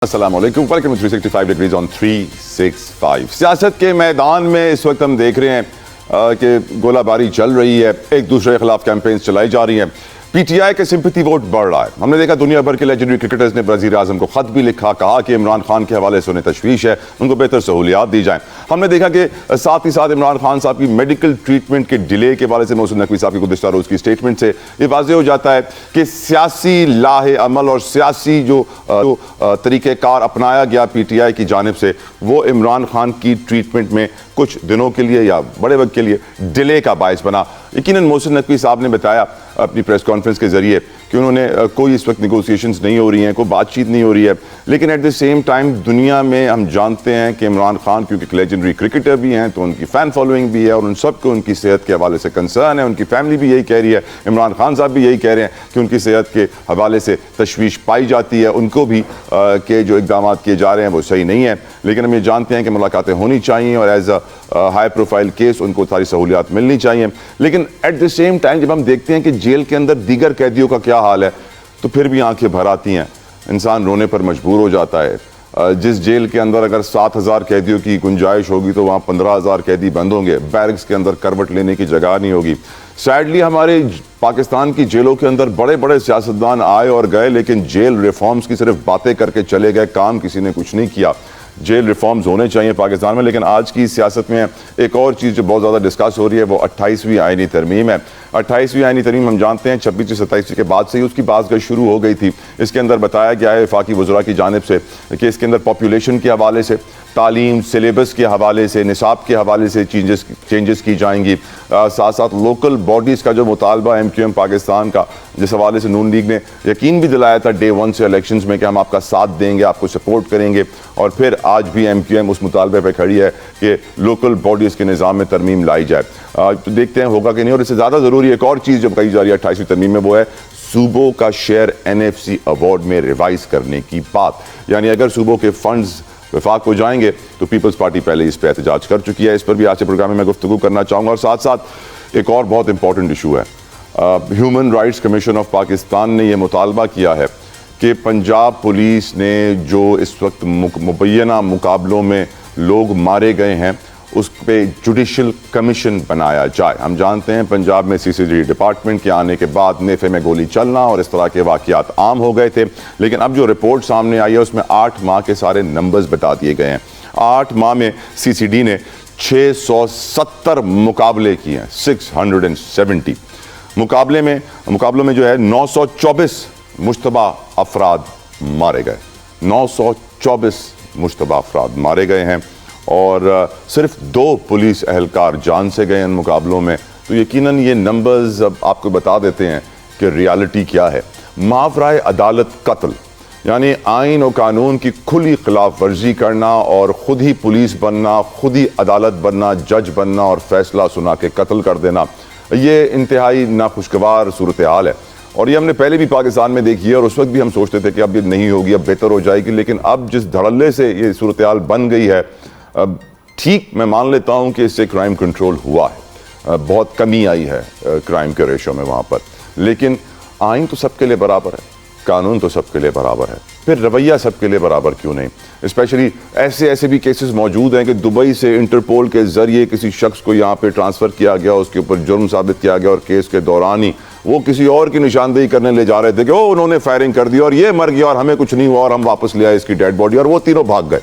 السلام علیکم، welcome to 365 degrees آن 365۔ سیاست کے میدان میں اس وقت ہم دیکھ رہے ہیں کہ گولہ باری چل رہی ہے، ایک دوسرے کے خلاف کیمپینز چلائی جا رہی ہیں۔ پی ٹی آئی کے سمپتھی ووٹ بڑھ رہا ہے۔ ہم نے دیکھا دنیا بھر کے لیجنڈری کرکٹرز نے وزیر اعظم کو خط بھی لکھا، کہا کہ عمران خان کے حوالے سے انہیں تشویش ہے، ان کو بہتر سہولیات دی جائیں۔ ہم نے دیکھا کہ ساتھ ہی ساتھ عمران خان صاحب کی میڈیکل ٹریٹمنٹ کے ڈیلے کے حوالے سے محسن نقوی صاحب کی گزشتہ روز کی سٹیٹمنٹ سے یہ واضح ہو جاتا ہے کہ سیاسی لاہ عمل اور سیاسی جو طریقہ کار اپنایا گیا پی ٹی آئی کی جانب سے، وہ عمران خان کی ٹریٹمنٹ میں کچھ دنوں کے لیے یا بڑے وقت کے لیے ڈیلے کا باعث بنا۔ یقیناً محسن نقوی صاحب نے بتایا اپنی پریس کانفرنس کے ذریعے کہ انہوں نے کوئی اس وقت نیگوسیشنز نہیں ہو رہی ہیں، کوئی بات چیت نہیں ہو رہی ہے، لیکن ایٹ دی سیم ٹائم دنیا میں ہم جانتے ہیں کہ عمران خان کیونکہ ایک لیجنڈری کرکٹر بھی ہیں تو ان کی فین فالوئنگ بھی ہے اور ان سب کو ان کی صحت کے حوالے سے کنسرن ہے۔ ان کی فیملی بھی یہی کہہ رہی ہے، عمران خان صاحب بھی یہی کہہ رہے ہیں کہ ان کی صحت کے حوالے سے تشویش پائی جاتی ہے، ان کو بھی کہ جو اقدامات کیے جا رہے ہیں وہ صحیح نہیں ہیں۔ لیکن ہم یہ جانتے ہیں کہ ملاقاتیں ہونی چاہیے اور as a high profile case ان کو ساری سہولیات ملنی چاہیے۔ لیکن ایٹ دی سیم ٹائم جب ہم دیکھتے ہیں کہ جیل کے اندر دیگر قیدیوں کا کیا حال ہے تو پھر بھی آنکھیں بھر آتی ہیں، انسان رونے پر مجبور ہو جاتا ہے۔ جس جیل کے اندر اگر 7,000 قیدیوں کی گنجائش ہوگی تو وہاں 15,000 قیدی بند ہوں گے، بیرکس کے اندر کروٹ لینے کی جگہ نہیں ہوگی۔ سیڈلی ہمارے پاکستان کی جیلوں کے اندر بڑے بڑے سیاستدان آئے اور گئے، لیکن جیل ریفارمز کی صرف باتیں کر کے چلے گئے، کام کسی نے کچھ نہیں کیا۔ جیل ریفارمز ہونے چاہیے پاکستان میں، لیکن آج کی سیاست میں ایک اور چیز جو بہت زیادہ ڈسکس ہو رہی ہے وہ 28ویں آئینی ترمیم ہے۔ 28ویں آئینی ترمیم ہم جانتے ہیں 26 سے 27 کے بعد سے ہی اس کی بات شروع ہو گئی تھی۔ اس کے اندر بتایا گیا ہے وفاقی وزراء کی جانب سے کہ اس کے اندر پاپولیشن کے حوالے سے، تعلیم، سلیبس کے حوالے سے، نصاب کے حوالے سے چینجز کی جائیں گی۔ ساتھ ساتھ لوکل باڈیز کا جو مطالبہ ایم کیو ایم پاکستان کا، جس حوالے سے نون لیگ نے یقین بھی دلایا تھا ڈے 1 سے الیکشنز میں کہ ہم آپ کا ساتھ دیں گے، آپ کو سپورٹ کریں گے، اور پھر آج بھی ایم کیو ایم اس مطالبے پہ کھڑی ہے کہ لوکل باڈیز کے نظام میں ترمیم لائی جائے۔ تو دیکھتے ہیں ہوگا کہ نہیں۔ اور اس سے زیادہ ضروری ایک اور چیز جو کہی جا رہی ہے 28ویں ترمیم میں، وہ ہے صوبوں کا share N F C award میں ریوائز کرنے کی بات۔ یعنی اگر صوبوں کے فنڈز وفاق ہو جائیں گے تو پیپلز پارٹی پہلے اس پہ احتجاج کر چکی ہے۔ اس پر بھی آج کے پروگرام میں میں گفتگو کرنا چاہوں گا، اور ساتھ ساتھ ایک اور بہت امپورٹنٹ ایشو ہے۔ Human rights commission of Pakistan نے یہ مطالبہ کیا ہے کہ پنجاب پولیس نے جو اس وقت مبینہ مقابلوں میں لوگ مارے گئے ہیں اس پہ جوڈیشل کمیشن بنایا جائے۔ ہم جانتے ہیں پنجاب میں سی سی ڈی ڈپارٹمنٹ کے آنے کے بعد نیفے میں گولی چلنا اور اس طرح کے واقعات عام ہو گئے تھے، لیکن اب جو رپورٹ سامنے آئی ہے اس میں 8 ماہ کے سارے نمبرز بتا دیے گئے ہیں۔ 8 ماہ میں سی سی ڈی نے 670 مقابلے کیے ہیں، 670 مقابلوں میں جو ہے 924 مشتبہ افراد مارے گئے، 924 مشتبہ افراد مارے گئے ہیں، اور صرف 2 پولیس اہلکار جان سے گئے ان مقابلوں میں۔ تو یقیناً یہ نمبرز اب آپ کو بتا دیتے ہیں کہ ریالٹی کیا ہے۔ ماورائے عدالت قتل، یعنی آئین و قانون کی کھلی خلاف ورزی کرنا اور خود ہی پولیس بننا، خود ہی عدالت بننا، جج بننا اور فیصلہ سنا کے قتل کر دینا، یہ انتہائی ناخوشگوار صورتحال ہے۔ اور یہ ہم نے پہلے بھی پاکستان میں دیکھی ہے، اور اس وقت بھی ہم سوچتے تھے کہ اب یہ نہیں ہوگی، اب بہتر ہو جائے گی، لیکن اب جس دھڑلے سے یہ صورتحال بن گئی ہے، ٹھیک میں مان لیتا ہوں کہ اس سے کرائم کنٹرول ہوا ہے، بہت کمی آئی ہے کرائم کے ریشو میں وہاں پر، لیکن آئین تو سب کے لیے برابر ہے، قانون تو سب کے لیے برابر ہے، پھر رویہ سب کے لیے برابر کیوں نہیں؟ اسپیشلی ایسے بھی کیسز موجود ہیں کہ دبئی سے انٹرپول کے ذریعے کسی شخص کو یہاں پہ ٹرانسفر کیا گیا، اس کے اوپر جرم ثابت کیا گیا، اور کیس کے دوران ہی وہ کسی اور کی نشاندہی کرنے لے جا رہے تھے کہ انہوں نے فائرنگ کر دی اور یہ مر گیا اور ہمیں کچھ نہیں ہوا اور ہم واپس لے آئے اس کی ڈیڈ باڈی، اور وہ تینوں بھاگ گئے۔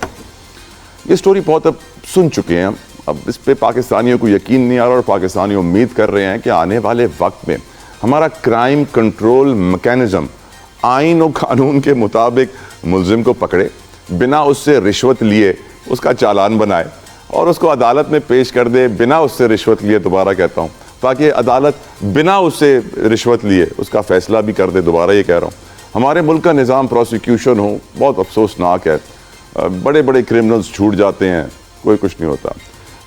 یہ سٹوری بہت اب سن چکے ہیں، اب اس پہ پاکستانیوں کو یقین نہیں آ رہا، اور پاکستانی امید کر رہے ہیں کہ آنے والے وقت میں ہمارا کرائم کنٹرول میکینزم آئین و قانون کے مطابق ملزم کو پکڑے، بنا اس سے رشوت لیے اس کا چالان بنائے اور اس کو عدالت میں پیش کر دے، بنا اس سے رشوت لیے، دوبارہ کہتا ہوں، تاکہ عدالت بنا اس سے رشوت لیے اس کا فیصلہ بھی کر دے۔ دوبارہ یہ کہہ رہا ہوں، ہمارے ملک کا نظام پروسیکیوشن ہو بہت افسوسناک ہے، بڑے بڑے کرمنلز چھوٹ جاتے ہیں، کوئی کچھ نہیں ہوتا۔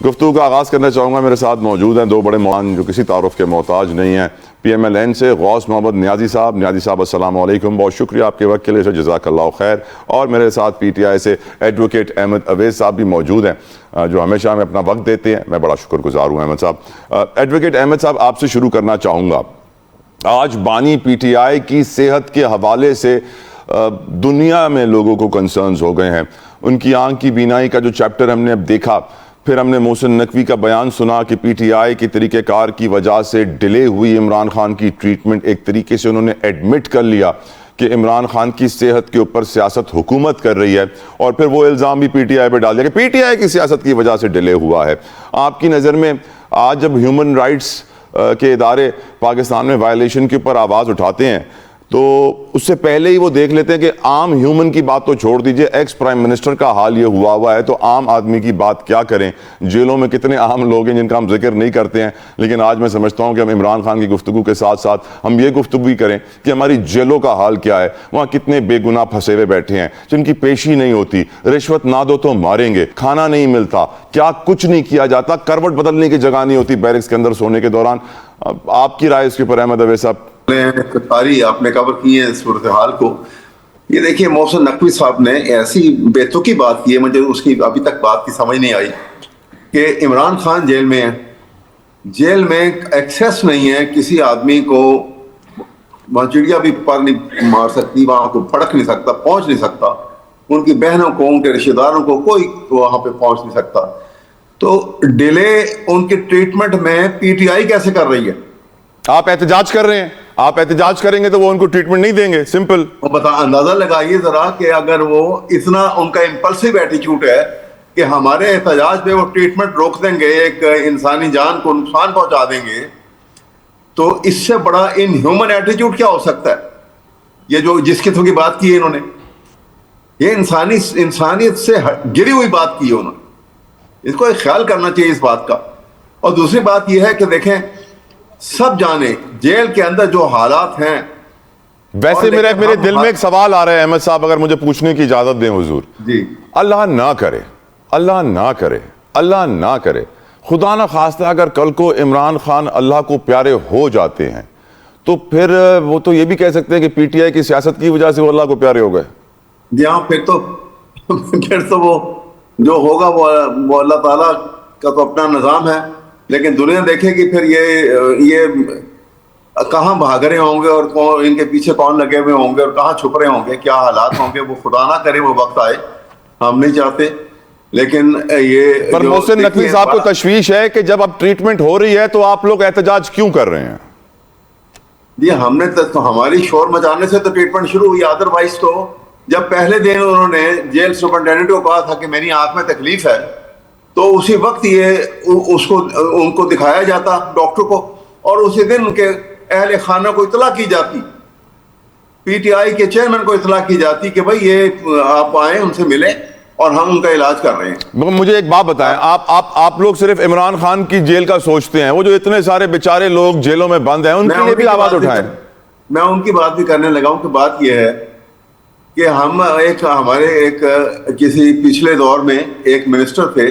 گفتگو کا آغاز کرنا چاہوں گا، میرے ساتھ موجود ہیں 2 بڑے مہمان جو کسی تعارف کے محتاج نہیں ہیں۔ پی ایم ایل این سے غوث محمد نیازی صاحب۔ نیازی صاحب السلام علیکم، بہت شکریہ آپ کے وقت کے لیے، جزاک اللہ خیر۔ اور میرے ساتھ پی ٹی آئی سے ایڈوکیٹ احمد اویس صاحب بھی موجود ہیں جو ہمیشہ ہمیں اپنا وقت دیتے ہیں، میں بڑا شکر گزار ہوں احمد صاحب۔ ایڈوکیٹ احمد صاحب، آپ سے شروع کرنا چاہوں گا۔ آج بانی پی ٹی آئی کی صحت کے حوالے سے دنیا میں لوگوں کو کنسرنز ہو گئے ہیں. ان کی آنکھ کی بینائی کا جو چیپٹر ہم نے اب دیکھا, پھر ہم نے محسن نقوی کا بیان سنا کہ پی ٹی آئی کے طریقہ کار کی وجہ سے ڈیلے ہوئی عمران خان کی ٹریٹمنٹ. ایک طریقے سے انہوں نے ایڈمٹ کر لیا کہ عمران خان کی صحت کے اوپر سیاست حکومت کر رہی ہے, اور پھر وہ الزام بھی پی ٹی آئی پہ ڈال دیا کہ پی ٹی آئی کی سیاست کی وجہ سے ڈیلے ہوا ہے. آپ کی نظر میں آج جب ہیومن رائٹس کے ادارے پاکستان میں وائلیشن کے اوپر آواز اٹھاتے ہیں تو اس سے پہلے ہی وہ دیکھ لیتے ہیں کہ عام ہیومن کی بات تو چھوڑ دیجئے, ایکس پرائم منسٹر کا حال یہ ہوا ہے تو عام آدمی کی بات کیا کریں. جیلوں میں کتنے عام لوگ ہیں جن کا ہم ذکر نہیں کرتے ہیں, لیکن آج میں سمجھتا ہوں کہ ہم عمران خان کی گفتگو کے ساتھ ساتھ ہم یہ گفتگو بھی کریں کہ ہماری جیلوں کا حال کیا ہے. وہاں کتنے بے گناہ پھنسے ہوئے بیٹھے ہیں جن کی پیشی نہیں ہوتی, رشوت نہ دو تو ماریں گے, کھانا نہیں ملتا, کیا کچھ نہیں کیا جاتا, کروٹ بدلنے کی جگہ نہیں ہوتی بیرکس کے اندر سونے کے دوران. آپ کی رائے اس کے اوپر احمد اویس صاحب؟ ساری آپ نے کور کی ہے صورتحال کو. یہ دیکھیے محسن نقوی صاحب نے ایسی بیتوکی بات کی ہے, مجھے اس کی ابھی تک بات کی سمجھ نہیں آئی کہ عمران خان جیل میں ہے, جیل میں ایکسیس نہیں ہے کسی آدمی کو, وہاں چڑیا بھی پر نہیں مار سکتی, وہاں کو پھڑک نہیں سکتا, پہنچ نہیں سکتا, ان کی بہنوں کو ان کے رشتہ داروں کو کوئی وہاں پہ پہنچ نہیں سکتا. تو ڈیلے ان کی ٹریٹمنٹ میں پی ٹی آئی کیسے کر رہی ہے؟ آپ احتجاج کر رہے ہیں, آپ احتجاج کریں گے تو وہ ان کو ٹریٹمنٹ نہیں دیں گے, سمپل. اندازہ لگائیے ذرا کہ اگر وہ اتنا ان کا امپلسیو ایٹیچیوڈ ہے کہ ہمارے احتجاج پہ وہ ٹریٹمنٹ روک دیں گے, ایک انسانی جان کو نقصان پہنچا دیں گے, تو اس سے بڑا ان ہیومن ایٹیچیوڈ کیا ہو سکتا ہے؟ یہ جو جس قسم کی بات کی ہے انہوں نے, یہ انسانیت سے گری ہوئی بات کی ہے انہوں نے. اس کو ایک خیال کرنا چاہیے اس بات کا. اور دوسری بات یہ ہے کہ دیکھیں سب جانے جیل کے اندر جو حالات ہیں. ویسے میرے دل میں ایک سوال آ رہا ہے احمد صاحب, اگر مجھے پوچھنے کی اجازت دیں حضور. جی. اللہ نہ کرے, اللہ نہ کرے, اللہ نہ کرے, خدا نہ خواستہ اگر کل کو عمران خان اللہ کو پیارے ہو جاتے ہیں تو پھر وہ تو یہ بھی کہہ سکتے ہیں کہ پی ٹی آئی کی سیاست کی وجہ سے وہ اللہ کو پیارے ہو گئے. جی ہاں, پھر تو وہ جو ہوگا وہ اللہ تعالیٰ کا تو اپنا نظام ہے, لیکن دنیا دیکھے گی پھر یہ کہاں بھاگ رہے ہوں گے اور ان کے پیچھے کون لگے ہوئے ہوں گے اور کہاں چھپ رہے ہوں گے, کیا حالات ہوں گے. وہ خدا نہ کرے وہ وقت آئے, ہم نہیں چاہتے, لیکن یہ پر محسن نقوی صاحب کو تشویش ہے کہ جب اب ٹریٹمنٹ ہو رہی ہے تو آپ لوگ احتجاج کیوں کر رہے ہیں؟ جی ہم نے تو ہماری شور مچانے سے تو ٹریٹمنٹ شروع ہوئی, ادروائز تو جب پہلے دن انہوں نے جیل سپرنٹینڈنٹ کو کہا تھا کہ میری آنکھ میں تکلیف ہے تو اسی وقت ان کو دکھایا جاتا ڈاکٹر کو, اور اسی دن ان کے اہل خانہ کو اطلاع کی جاتی, پی ٹی آئی کے چیئرمین کو اطلاع کی جاتی کہ بھائی یہ آپ آئیں ان سے ملیں اور ہم ان کا علاج کر رہے ہیں. مجھے ایک بات بتائیں, آپ لوگ صرف عمران خان کی جیل کا سوچتے ہیں, وہ جو اتنے سارے بیچارے لوگ جیلوں میں بند ہیں ان کے لیے بھی آواز اٹھائیں. میں ان کی بات بھی کرنے لگا ہوں کہ بات یہ ہے کہ ہمارے کسی پچھلے دور میں ایک منسٹر تھے,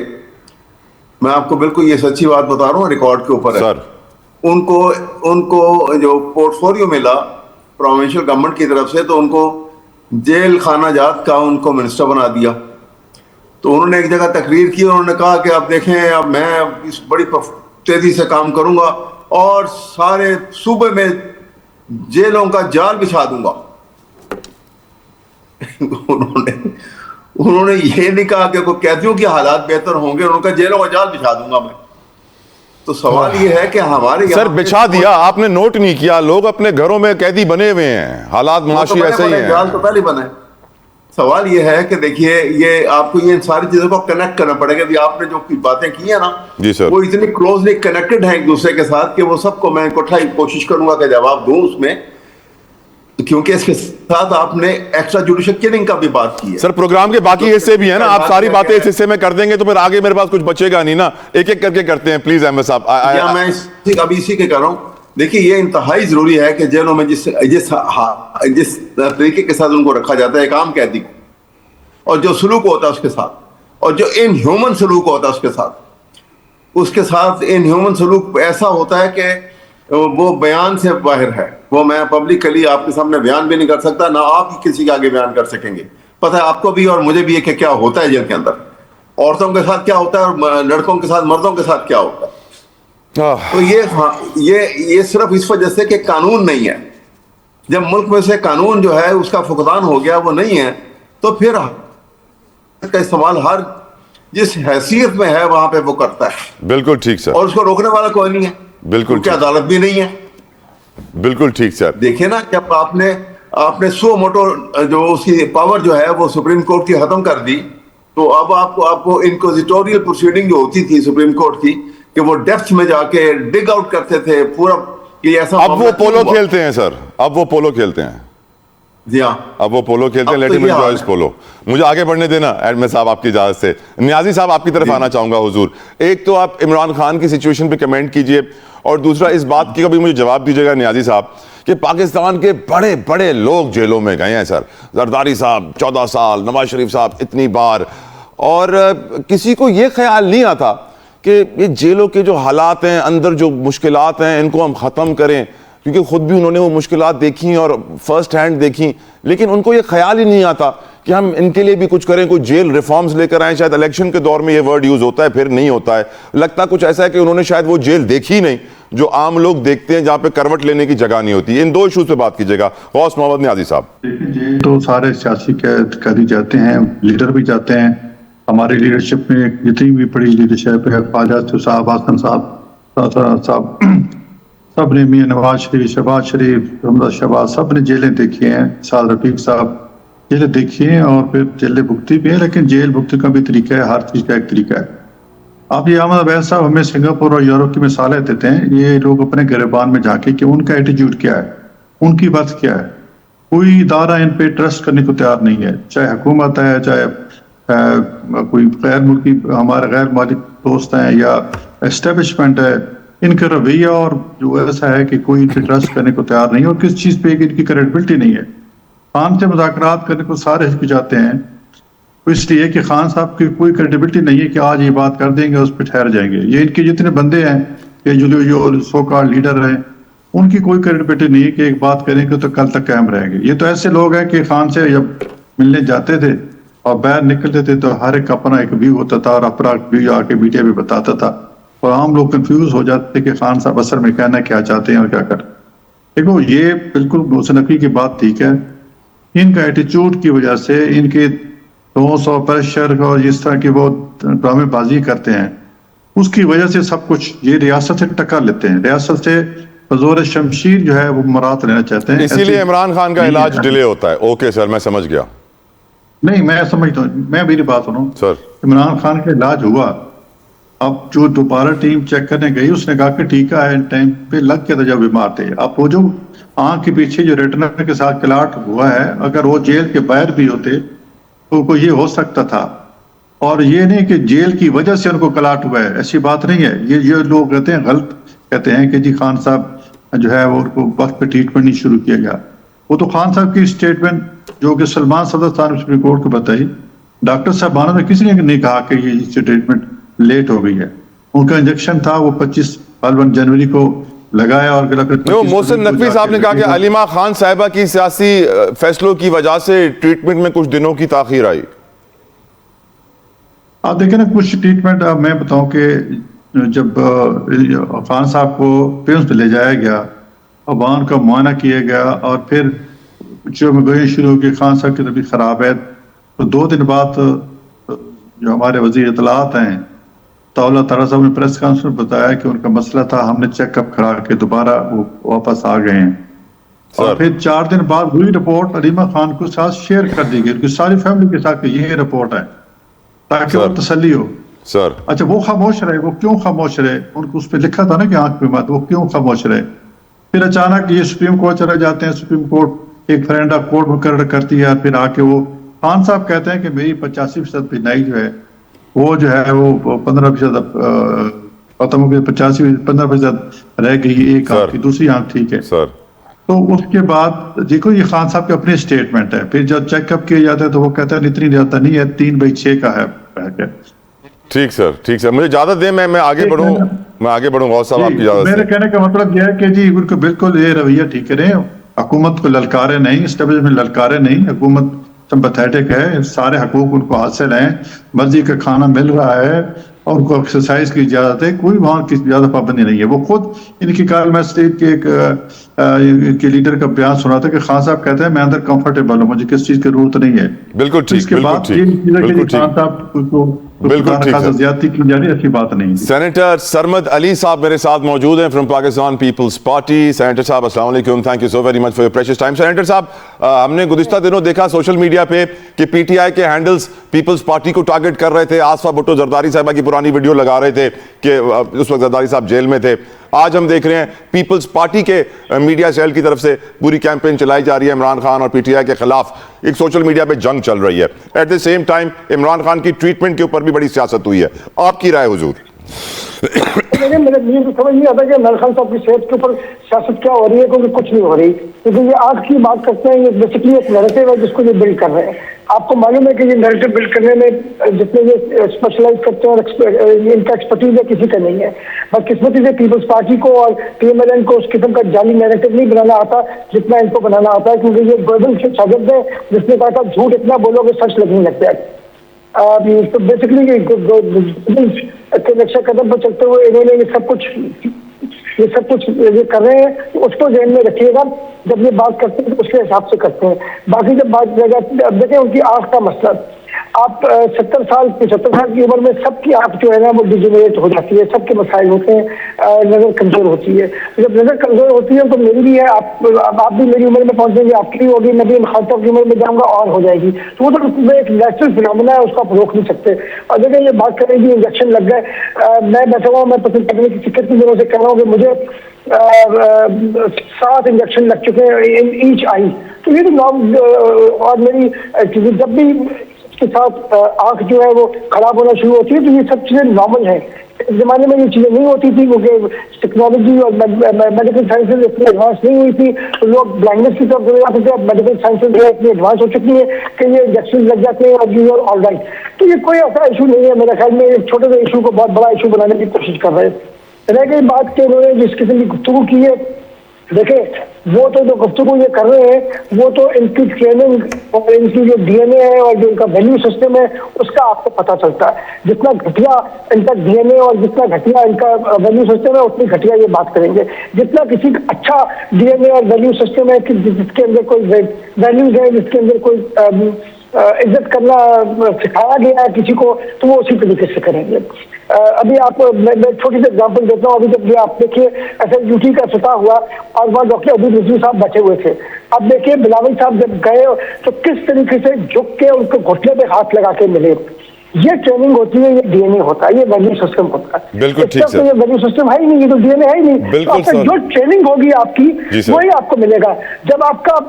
میں آپ کو بالکل یہ سچی بات بتا رہا ہوں, ریکارڈ کے اوپر ہے. ان کو جو پورٹ فولیو ملا پروونشل گورنمنٹ کی طرف سے, تو ان کو جیل خانہ جات کا ان کو منسٹر بنا دیا. تو انہوں نے ایک جگہ تقریر کی, انہوں نے کہا کہ اب دیکھیں اب میں اس بڑی تیزی سے کام کروں گا اور سارے صوبے میں جیلوں کا جال بچھا دوں گا. انہوں نے یہ نہیں کہا کہ کوئی قیدیوں کے حالات بہتر ہوں گے, انہوں نے کہا جیلوں کا جال بچھا دوں گا میں. تو سوال یہ ہے کہ ہمارے سر بچھا دیا, آپ نے نوٹ نہیں کیا, لوگ اپنے گھروں میں قیدی بنے ہوئے ہیں, حالات معاشی ایسے ہی ہیں, جال تو پہلے بنا ہے. سوال یہ ہے کہ دیکھیے یہ آپ کو یہ ساری چیزوں کو کنیکٹ کرنا پڑے گا. آپ نے جو باتیں کی ہیں نا وہ اتنی کلوزلی کنیکٹڈ ہیں ایک دوسرے کے ساتھ کہ وہ سب کو میں اکٹھا کوشش کروں گا کہ جواب دوں اس میں, کیونکہ اس کے ساتھ آپ نے ایکسٹرا جوڈیشل کلنگ کا بھی بات کی ہے. سر پروگرام کے باقی حصے بھی ہیں نا, آپ ساری باتیں اس حصے میں کر دیں گے تو پھر آگے میرے پاس کچھ بچے گا نہیں نا, ایک ایک کر کے کرتے ہیں پلیز احمد صاحب. میں ابھی اسی کے کر رہا ہوں. دیکھیے یہ انتہائی ضروری ہے کہ جیلوں میں جس طریقے کے ساتھ ان کو رکھا جاتا ہے ایک عام قیدی کو, اور جو سلوک ہوتا ہے اس کے ساتھ, اور جو ان ہیومن سلوک ہوتا ہے اس کے ساتھ ان ہیومن سلوک ایسا ہوتا ہے کہ وہ بیان سے باہر ہے. وہ میں پبلکلی آپ کے سامنے بیان بھی نہیں کر سکتا, نہ آپ کسی کے آگے بیان کر سکیں گے. پتہ ہے آپ کو بھی اور مجھے بھی ہے کہ کیا ہوتا ہے جیل کے اندر, عورتوں کے ساتھ کیا ہوتا ہے اور لڑکوں کے ساتھ مردوں کے ساتھ کیا ہوتا ہے. تو یہ صرف اس وجہ سے کہ قانون نہیں ہے, جب ملک میں سے قانون جو ہے اس کا فقدان ہو گیا، وہ نہیں ہے، تو پھر کا استعمال ہر جس حیثیت میں ہے وہاں پہ وہ کرتا ہے، بالکل ٹھیک سر، اور اس کو روکنے والا کوئی نہیں ہے، بالکل کیونکہ ٹھیک، عدالت بھی نہیں ہے. بالکل ٹھیک سر. دیکھیں نا، جب آپ نے سو موٹو جو اس کی پاور جو ہے وہ سپریم کورٹ کی ختم کر دی، تو اب آپ کو انکوزیٹوریل پروسیڈنگ جو ہوتی تھی سپریم کورٹ کی، کہ وہ ڈیپتھ میں جا کے ڈگ آؤٹ کرتے تھے پورا کہ ایسا اب وہ معاملہ کیوں پولو ہوا. کھیلتے ہیں سر، اب وہ پولو کھیلتے ہیں، جی ہاں، اب وہ پولو کھیلتے ہیں، اب لیٹ تو ہم یہ حال انجوائے ہے. پولو. مجھے آگے بڑھنے دینا ایڈمن صاحب آپ کی اجازت سے. نیازی صاحب آپ کی طرف آنا چاہوں گا حضور. ایک تو آپ عمران خان کی سچویشن پہ کمنٹ کیجئے، اور دوسرا اس بات کی بھی مجھے جواب دیجیے گا نیازی صاحب کہ پاکستان کے بڑے بڑے لوگ جیلوں میں گئے ہیں سر. زرداری صاحب 14 سال، نواز شریف صاحب اتنی بار، اور کسی کو یہ خیال نہیں آتا کہ یہ جیلوں کے جو حالات ہیں، اندر جو مشکلات ہیں، ان کو ہم ختم کریں، کیونکہ خود بھی انہوں نے وہ مشکلات دیکھی اور فرسٹ ہینڈ دیکھی. لیکن ان کو یہ خیال ہی نہیں آتا کہ ہم ان کے لیے بھی کچھ کریں، کوئی جیل ریفارمز لے کر آئیں. شاید الیکشن کے دور میں یہ ورڈ یوز ہوتا ہے، پھر نہیں ہوتا ہے. لگتا کچھ ایسا ہے کہ انہوں نے شاید وہ جیل دیکھی نہیں جو عام لوگ دیکھتے ہیں، جہاں پہ کروٹ لینے کی جگہ نہیں ہوتی. ان دو ایشوز پہ بات کیجیے گا. غوث محمد نیازی صاحب. جی، تو سارے سیاسی قیدی جاتے ہیں، لیڈر بھی جاتے ہیں. ہماری لیڈرشپ میں جتنی بھی بڑی لیڈرشپ ہے، خواجہ صاحب، حسن صاحب، سب نے، میاں نواز شریف، شہباز شریف، حمزہ شہباز، سب نے جیلیں دیکھی ہیں. سعد رفیق صاحب جیلیں دیکھی ہیں، اور پھر جیلیں بھگتی بھی ہیں. لیکن جیل بھگتی کا بھی طریقہ ہے، ہر چیز کا ایک طریقہ ہے. آپ یہ احمد عبید صاحب ہمیں سنگاپور اور یورپ کی مثالیں دیتے ہیں. یہ لوگ اپنے گریبان میں جا کے کہ ان کا ایٹیٹیوڈ کیا ہے، ان کی بات کیا ہے. کوئی ادارہ ان پہ ٹرسٹ کرنے کو تیار نہیں ہے، چاہے حکومت ہے، چاہے کوئی غیر ملکی ہمارے غیر مالک دوست ہیں، یا اسٹیبلشمنٹ ہے. ان کا رویہ اور جو ایسا ہے کہ کوئی ان پہ ٹرسٹ کرنے کو تیار نہیں ہے، اور کس چیز پہ ان کی کریڈیبلٹی نہیں ہے. خان سے مذاکرات کرنے کو سارے ہچکچاتے ہیں، اس لیے کہ خان صاحب کی کوئی کریڈیبلٹی نہیں ہے کہ آج یہ بات کر دیں گے اس پہ ٹھہر جائیں گے. یہ ان کے جتنے بندے ہیں کہ جو سو کال لیڈر ہیں، ان کی کوئی کریڈیبلٹی نہیں ہے کہ ایک بات کریں گے تو کل تک قائم رہیں گے. یہ تو ایسے لوگ ہیں کہ خان سے جب ملنے جاتے تھے اور باہر نکلتے تھے تو ہر ایک اپنا ایک ویو ہوتا تھا، اور اپنا ویو آ کے میڈیا پہ بتاتا تھا، اور عام لوگ کنفیوز ہو جاتے تھے کہ خان صاحب اثر میں کہنا کیا چاہتے ہیں اور کیا کر. دیکھو، یہ بالکل محسن نقوی کی بات ٹھیک ہے. ان کا ایٹیچیوڈ کی وجہ سے، ان کے 200 پریشر اور جس طرح کی وہ ڈرامے بازی کرتے ہیں، اس کی وجہ سے سب کچھ یہ ریاست سے ٹکر لیتے ہیں. ریاست سے بزور شمشیر جو ہے وہ مراد لینا چاہتے ہیں. اسی لیے عمران خان کا علاج ڈیلے ہوتا ہے. اوکے سر، میں سمجھ گیا. نہیں، میں سمجھتا ہوں، میں میری بات سنوں. سر عمران خان کا علاج ہوا. اب جو دوبارہ ٹیم چیک کرنے گئی، اس نے کہا کہ ٹیکہ ہے ٹائم پہ لگ کے تھا جب بیمار تھے. اب وہ جو آنکھ کے پیچھے جو ریٹنا کے ساتھ کلاٹ ہوا ہے، اگر وہ جیل کے باہر بھی ہوتے تو یہ ہو سکتا تھا. اور یہ نہیں کہ جیل کی وجہ سے ان کو کلاٹ ہوا ہے، ایسی بات نہیں ہے. یہ لوگ کہتے ہیں، غلط کہتے ہیں کہ جی خان صاحب جو ہے وہ ان کو وقت پہ ٹریٹمنٹ نہیں شروع کیا گیا. وہ تو خان صاحب کی اسٹیٹمنٹ جو کہ سلمان صدر صاحب نے سپریم کورٹ کو بتائی، ڈاکٹر صاحبانہ میں کسی نے نہیں کہا کہ یہ اسٹیٹمنٹ لیٹ ہو گئی ہے. ان کا انجیکشن تھا، وہ 25 جنوری کو لگایا، اور محسن نقوی صاحب نے کہا کہ علیمہ خان صاحبہ کی سیاسی فیصلوں کی وجہ سے ٹریٹمنٹ میں کچھ دنوں کی تاخیر آئی. آپ دیکھیں نا، کچھ ٹریٹمنٹ میں بتاؤں کہ جب خان صاحب کو پیمز پہ لے جایا گیا، ابان کا معائنہ کیا گیا، اور پھر جو گوئی شروع کی خان صاحب کی طبیعت خراب ہے، تو 2 دن بعد جو ہمارے وزیر اطلاعات ہیں اللہ تعالیٰ صاحب نے پریس کانفرنس میں بتایا کہ ان کا مسئلہ تھا، ہم نے چیک اپ کرا کے دوبارہ وہ واپس آ گئے ہیں. اور پھر 4 دن بعد وہی رپورٹ علیمہ خان کو ساتھ شیئر کر دی گئی، ان کی ساری فیملی کے ساتھ کہ یہ رپورٹ ہے، تاکہ وہ تسلی ہو. سر اچھا، وہ خاموش رہے. وہ کیوں خاموش رہے؟ ان کو اس پہ لکھا تھا نا کہ آنکھ پہ مت، وہ کیوں خاموش رہے؟ پھر اچانک یہ سپریم کورٹ چلے جاتے ہیں، سپریم کورٹ ایک فرینڈ آف کورٹ مقرر کرتی ہے، پھر آ کے وہ خان صاحب کہتے ہیں کہ میری 85% بینائی جو ہے وہ جو ہے وہ 15% ختم ہو گئی، 15% رہ گئی، ایک آنکھ کی، دوسری آنکھ ٹھیک ہے. تو اس کے بعد دیکھو، یہ خان صاحب کی اپنی اسٹیٹمنٹ ہے. پھر جب چیک اپ کیا جاتا ہے تو وہ کہتا ہے اتنی زیادہ نہیں ہے، 3/6 کا ہے. ٹھیک سر، ٹھیک سر، مجھے اجازت دیں، میں آگے بڑھوں. غوث صاحب آپ کی اجازت سے. میرے کہنے کا مطلب یہ ہے کہ جی ان کو بالکل یہ رویہ ٹھیک کریں، حکومت کو للکارے نہیں، اسٹیبلشمنٹ للکارے نہیں. حکومت سمپیتھیٹک ہے، سارے حقوق ان کو حاصل ہیں، مرضی کا کھانا مل رہا ہے، اور ان کو ایکسرسائز کی اجازت ہے, کوئی وہاں کی زیادہ پابندی نہیں ہے. وہ خود ان کی کال میں اسٹیٹ کے ایک لیڈر کا بیان سنا تھا کہ خان صاحب کہتے ہیں میں اندر کمفرٹیبل ہوں, مجھے کس چیز کی ضرورت نہیں ہے. بالکل ٹھیک, اس کے بعد یہ چیز ہے کہ خان صاحب کو زیادتی کی جا رہی, اچھی بات نہیں. سینیٹر سرمد علی صاحب میرے ساتھ موجود ہیں فرام پاکستان پیپلز پارٹی. سینیٹر صاحب السلام علیکم, thank you so very much for your precious time. Senator صاحب, ہم نے گزشتہ دنوں دیکھا سوشل میڈیا پہ کہ پی ٹی آئی کے ہینڈلز پیپلز پارٹی کو ٹارگٹ کر رہے تھے. آصفہ بھٹو زرداری صاحبہ کی پرانی ویڈیو لگا رہے تھے کہ اس وقت زرداری صاحب جیل میں تھے. آج ہم دیکھ رہے ہیں پیپلز پارٹی کے میڈیا سیل کی طرف سے پوری کیمپین چلائی جا رہی ہے عمران خان اور پی ٹی آئی کے خلاف. ایک سوشل میڈیا پہ جنگ چل رہی ہے. At the same time Imran Khan کی ٹریٹمنٹ کے اوپر بھی بڑی سیاست ہوئی ہے. آپ کی رائے حضور؟ مجھے سمجھ نہیں آتا کہ عمران خان صاحب کی صحت کے اوپر سیاست کیا ہو رہی ہے, کیونکہ کچھ نہیں ہو رہی. کیونکہ یہ آج کی بات کرتے ہیں, یہ بیسکلی ایک نیریٹو ہے جس کو یہ بلڈ کر رہے ہیں. آپ کو معلوم ہے کہ یہ نیریٹو بلڈ کرنے میں جتنے یہ اسپیشلائز کرتے ہیں اور ان کا ایکسپرٹیز ہے کسی کا نہیں ہے. بس قسمتی سے پیپلز پارٹی کو اور پی ایم ایل این کو اس قسم کا جعلی نیریٹو نہیں بنانا آتا جتنا ان کو بنانا آتا ہے, کیونکہ یہ گورنمنٹ کے شاگرد ہے جس نے کہا تھا جھوٹ اتنا بولو گے سچ لگنے لگتا ہے. تو بیسکلی کے نقشہ قدم پر چلتے ہوئے انہوں نے یہ سب کچھ یہ کر رہے ہیں. اس کو ذہن میں رکھیے گا جب یہ بات کرتے ہیں تو اس کے حساب سے کرتے ہیں. باقی جب بات اب دیکھیں ان کی آنکھ کا مسئلہ, آپ 70 سال 75 سال کی عمر میں سب کی آنکھ جو ہے نا وہ ڈیجنریٹ ہو جاتی ہے, سب کے مسائل ہوتے ہیں, نظر کمزور ہوتی ہے. جب نظر کمزور ہوتی ہے تو میری بھی ہے, آپ بھی میری عمر میں پہنچیں گے, آپ کی بھی ہوگی, میں بھی خان صاحب کی عمر میں جاؤں گا اور ہو جائے گی. تو وہ تو ایک نیچرل فنامنا ہے, اس کو آپ روک نہیں سکتے. اور دیکھیں یہ بات کریں گی انجیکشن لگ گئے, میں بیٹھا ہوں, میں پسند کرنے کی فکر کی دنوں سے کہہ رہا ہوں کہ مجھے 7 انجیکشن لگ چکے ہیں ایچ آئی. تو یہ تو اور میری جب بھی کے ساتھ آنکھ جو ہے وہ خراب ہونا شروع ہوتی ہے تو یہ سب چیزیں نارمل ہیں. اس زمانے میں یہ چیزیں نہیں ہوتی تھی کیونکہ ٹیکنالوجی اور میڈیکل سائنسز اتنی ایڈوانس نہیں ہوئی تھی, تو لوگ بلائنڈنس کی طرف چلے جاتے تھے. اب میڈیکل سائنسز جو ہے اتنی ایڈوانس ہو چکی ہے کہ یہ انجیکشن لگ جاتے ہیں اور یو آر آل رائٹ. تو یہ کوئی ایسا ایشو نہیں ہے. میرے خیال میں ایک چھوٹے سے ایشو کو بہت بڑا ایشو بنانے کی کوشش کر رہے ہیں. رہ گئی بات کہ انہوں نے جس قسم کی گفتگو کی ہے, دیکھیں وہ تو جو گفتگو یہ کر رہے ہیں وہ تو ان کی ٹریننگ اور ان کی جو ڈی این اے ہے اور جو ان کا ویلیو سسٹم ہے اس کا آپ کو پتہ چلتا ہے. جتنا گھٹیا ان کا ڈی این اے اور جتنا گھٹیا ان کا ویلیو سسٹم ہے اتنی گھٹیا یہ بات کریں گے. جتنا کسی کا اچھا ڈی این اے اور ویلیو سسٹم ہے کہ جس کے اندر کوئی ویلیوز ہے, جس کے اندر کوئی عزت کرنا سکھایا گیا ہے کسی کو, تو وہ اسی طریقے سے کریں گے. ابھی آپ میں چھوٹی سی ایگزامپل دیتا ہوں. ابھی جب یہ آپ دیکھیے ایس ایل یو ٹی کا افتتاح ہوا اور وہاں ڈاکٹر عبید رضوی صاحب بیٹھے ہوئے تھے. اب دیکھیے بلاول صاحب جب گئے تو کس طریقے سے جھک کے ان کو گھٹنے پہ ہاتھ لگا کے ملے. یہ ٹریننگ ہوتی ہے, یہ ڈی این اے ہوتا ہے, یہ ویلیو سسٹم ہوتا ہے. بالکل ٹھیک سر, یہ ویلیو سسٹم ہے ہی نہیں, یہ تو ڈی این اے ہے ہی نہیں. بالکل جو ٹریننگ ہوگی آپ کی وہی آپ کو ملے گا. جب آپ کا